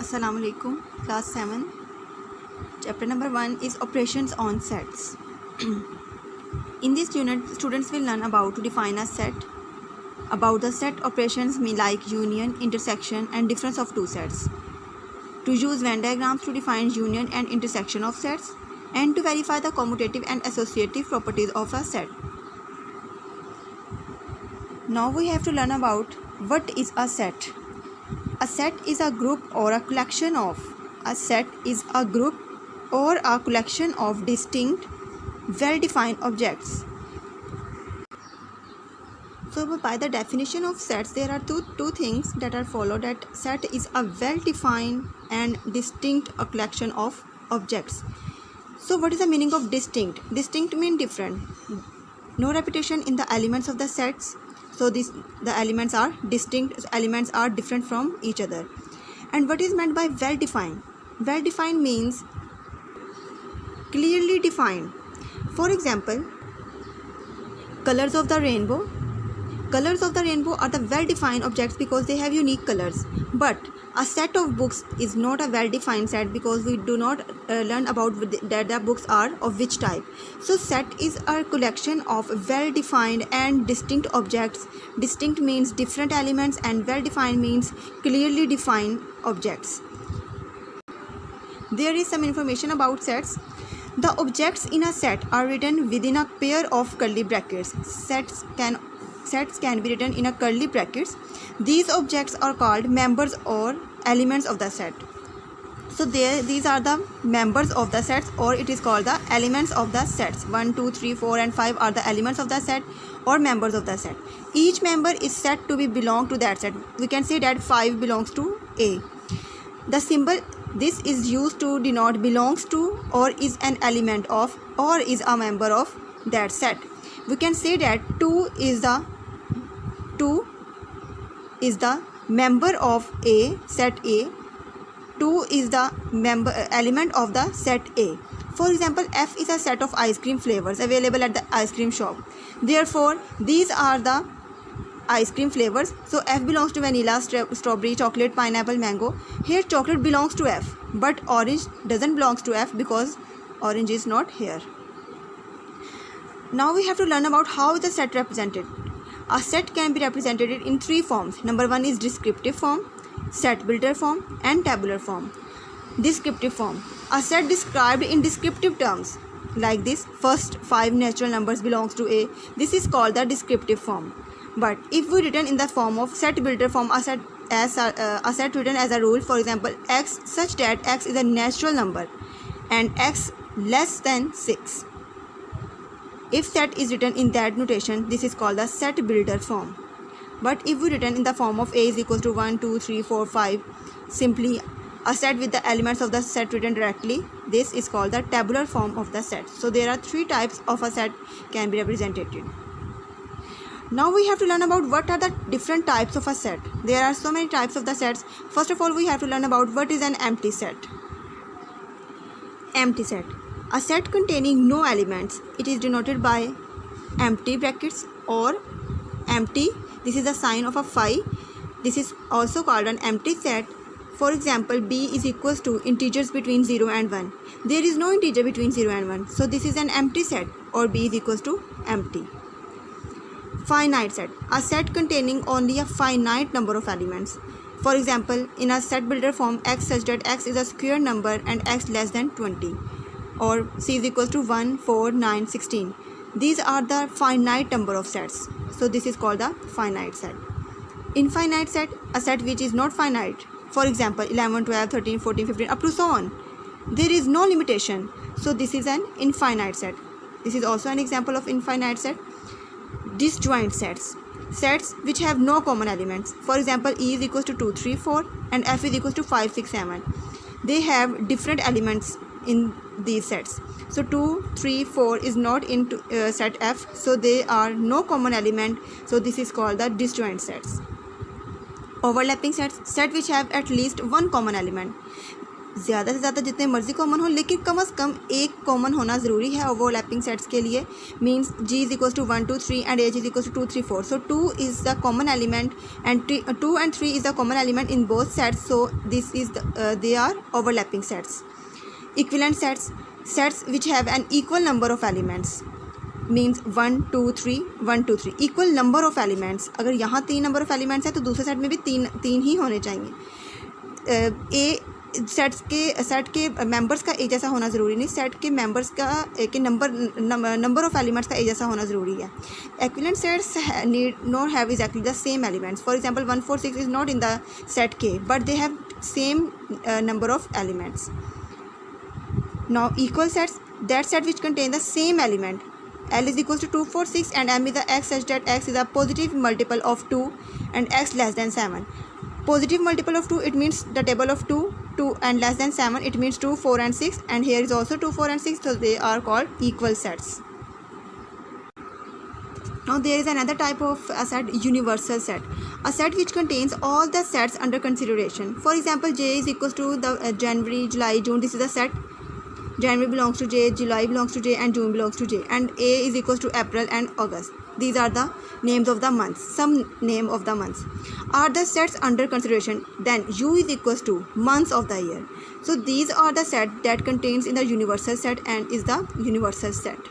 Assalamu alaikum, class 7. Chapter number 1 is operations on sets. In this unit, students will learn about to define a set, about the set operations like union, intersection and difference of two sets, to use Venn diagrams to define union and intersection of sets, and to verify the commutative and associative properties of a set. Now we have to learn about what is a set. A set is a group or a collection of. A set is a group or a collection of distinct, well-defined objects. So by the definition of sets, there are two things that are followed. That set is a well-defined and distinct collection of objects. So what is the meaning of distinct? Distinct means different. No repetition in the elements of the sets. So the elements are distinct, elements are different from each other. And what is meant by well-defined? Well-defined means clearly defined. For example, colors of the rainbow. Colors of the rainbow are the well-defined objects because they have unique colors. But a set of books is not a well-defined set because we do not learn about that the books are of which type. So set is a collection of well-defined and distinct objects. Distinct means different elements and well-defined means clearly defined objects. There is some information about sets. The objects in a set are written within a pair of curly brackets. Sets can be written in a curly brackets. These objects are called members or elements of the set. So these are the members of the sets, or it is called the elements of the sets. 1, 2, 3, 4 and 5 are the elements of the set or members of the set. Each member is said to belong to that set. We can say that 5 belongs to A. The symbol this is used to denote belongs to or is an element of or is a member of that set. We can say that 2 is the member of A, set A. 2 is the element of the set A. For example, F is a set of ice cream flavors available at the ice cream shop. Therefore, these are the ice cream flavors. So F belongs to vanilla, strawberry, chocolate, pineapple, mango. Here chocolate belongs to F, but orange doesn't belong to F because orange is not here. Now we have to learn about how the set represented. A set can be represented in 3 forms. Number 1 is descriptive form, set builder form and tabular form. Descriptive form. A set described in descriptive terms like this. First 5 natural numbers belongs to A. This is called the descriptive form. But if we written in the form of set builder form, a set written as a rule, for example x, such that x is a natural number and x less than 6. If set is written in that notation, this is called the set builder form. But if we written in the form of A is equals to 1, 2, 3, 4, 5, simply a set with the elements of the set written directly, this is called the tabular form of the set. So there are 3 types of a set can be represented. Now we have to learn about what are the different types of a set. There are so many types of the sets. First of all, we have to learn about what is an empty set. Empty set. A set containing no elements. It is denoted by empty brackets or empty. This is a sign of a phi. This is also called an empty set. For example, B is equals to integers between 0 and 1. There is no integer between 0 and 1. So this is an empty set, or B is equals to empty. Finite set. A set containing only a finite number of elements. For example, in a set builder form, x such that x is a square number and x less than 20. Or C is equals to 1, 4, 9, 16. These are the finite number of sets. So this is called the finite set. Infinite set, a set which is not finite. For example, 11, 12, 13, 14, 15, up to so on. There is no limitation. So this is an infinite set. This is also an example of infinite set. Disjoint sets. Sets which have no common elements. For example, E is equals to 2, 3, 4 and F is equals to 5, 6, 7. They have different elements in these sets. So 2, 3, 4 is not in set F. So they are no common element. So this is called the disjoint sets. Overlapping sets. Set which have at least one common element. ज़्यादा से ज़्यादा जितने मर्जी common हो, लेकिन कम से कम एक common होना ज़रूरी है ओवरलैपिंग सेट्स के लिए. Means G is equal to 1 2 3 and H is equal to 2 3 4. So 2 is the common element and 2 and 3 is the common element in both sets. So this is they are overlapping sets. Equivalent sets which have an equal number of elements means 1 2 3 1 2 3 equal number of elements. अगर यहाँ 3 number of elements है तो दूसरे set में भी तीन ही होने चाहिए. सेट के मेंबर्स का एक जैसा होना ज़रूरी नहीं, सेट के मेंबर्स का के नंबर ऑफ एलिमेंट्स का एक जैसा होना ज़रूरी है. Equivalent sets need not have exactly the same elements. For example 1 4 6 is not in the set K, but they have same number of elements. Now equal sets, that set which contain the same element. L is equals to 2 4 6 and M is the x such that x is a positive multiple of 2 and x less than 7. Positive multiple of 2, it means the table of 2 and less than 7, it means 2 4 and 6, and here is also 2 4 and 6, so they are called equal sets. Now there is another type of a set, universal set, a set which contains all the sets under consideration. For example, J is equals to the January, July, June. This is the set. January belongs to J, July belongs to J, and June belongs to J. And A is equals to April and August. These are the names of the months. Some name of the months are the sets under consideration. Then U is equals to months of the year. So these are the set that contains in the universal set and is the universal set.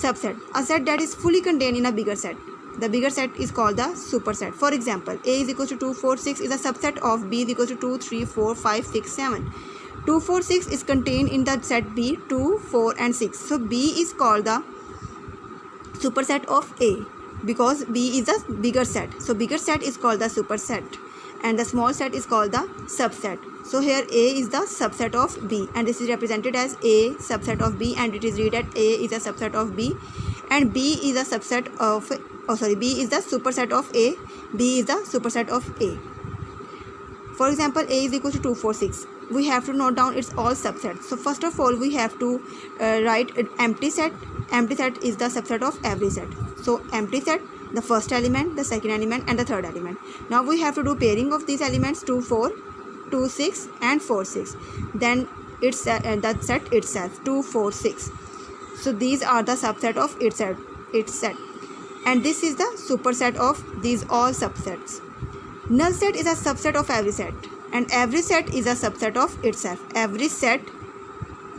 Subset, a set that is fully contained in a bigger set. The bigger set is called the superset. For example, A is equals to 2 4 6 is a subset of B is equals to 2 3 4 5 6 7. 2 4 6 is contained in the set B, 2 4 and 6. So B is called the superset of A because B is a bigger set. So bigger set is called the superset and the small set is called the subset. So here A is the subset of B and this is represented as A subset of B, and it is read that A is a subset of B and B is a subset of B is the superset of A. B is the superset of A. For example, A is equal to 2 4 6. We have to note down its all subsets. So first of all, we have to write an empty set. Empty set is the subset of every set. So empty set, the first element, the second element, and the third element. Now we have to do pairing of these elements: 2 4, 2 6, and 4 6. Then it's that set itself, 2 4 6. So these are the subset of its set, and this is the superset of these all subsets. Null set is a subset of every set. And every set is a subset of itself. Every set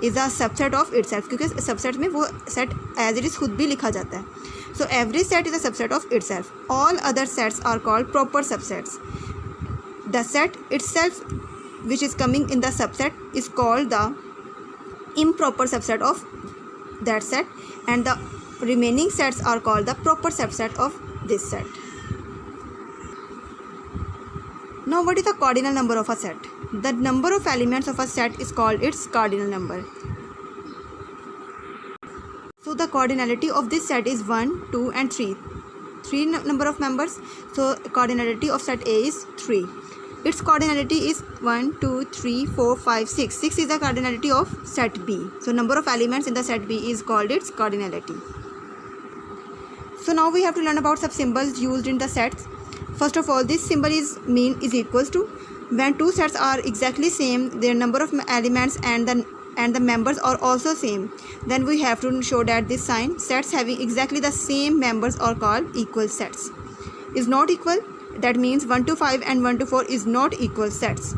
is a subset of itself क्योंकि subset में वो set as it is खुद भी लिखा जाता है. So every set is a subset of itself. All other sets are called proper subsets. The set itself which is coming in the subset is called the improper subset of that set, and the remaining sets are called the proper subset of this set. Now what is the cardinal number of a set? The number of elements of a set is called its cardinal number. So the cardinality of this set is 1, 2 and 3. 3 number of members. So cardinality of set A is 3. Its cardinality is 1, 2, 3, 4, 5, 6. 6 is the cardinality of set B. So number of elements in the set B is called its cardinality. So now we have to learn about some symbols used in the sets. First of all, this symbol is equals to when two sets are exactly same, their number of elements and the members are also same. Then we have to show that this sign, sets having exactly the same members are called equal sets. Is not equal, that means 1 to 5 and 1 to 4 is not equal sets.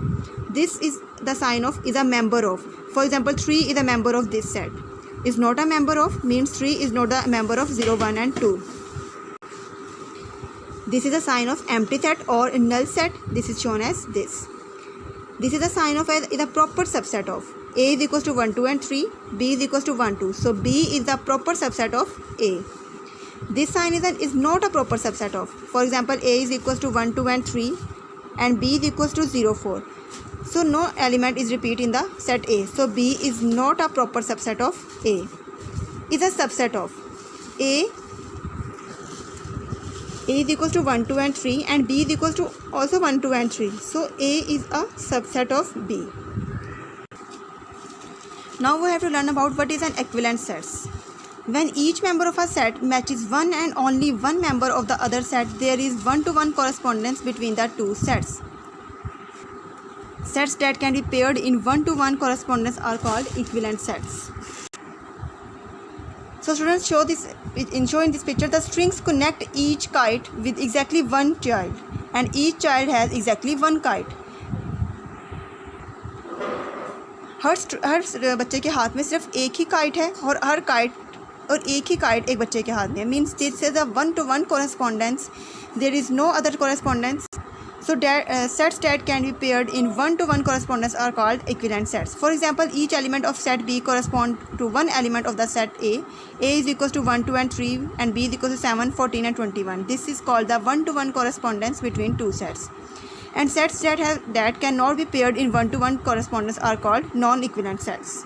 This is the sign of is a member of. For example, 3 is a member of this set. Is not a member of means 3 is not a member of 0, 1 and 2. This is a sign of empty set or a null set. This is shown as this. This is a sign of a proper subset of A is equals to 1, 2 and 3. B is equals to 1, 2. So B is the proper subset of A. This sign is not a proper subset of. For example, A is equals to 1, 2 and 3 and B is equals to 0, 4. So no element is repeat in the set A. So B is not a proper subset of A. Is a subset of A is equals to 1, 2 and 3 and B is equals to also 1, 2 and 3. So A is a subset of B. Now we have to learn about what is an equivalent sets. When each member of a set matches one and only one member of the other set, there is one-to-one correspondence between the two sets. Sets that can be paired in one-to-one correspondence are called equivalent sets. So students, show in this picture, the strings connect each kite with exactly one child, and each child has exactly one kite. हर बच्चे के हाथ में सिर्फ एक ही kite है और एक ही kite एक बच्चे के हाथ में. Means this is a one-to-one correspondence. There is no other correspondence. So sets that can be paired in one-to-one correspondence are called equivalent sets. For example, each element of set B corresponds to one element of the set A. A is equals to 1, 2 and 3 and B is equals to 7, 14 and 21. This is called the one-to-one correspondence between two sets. And sets that cannot be paired in one-to-one correspondence are called non-equivalent sets.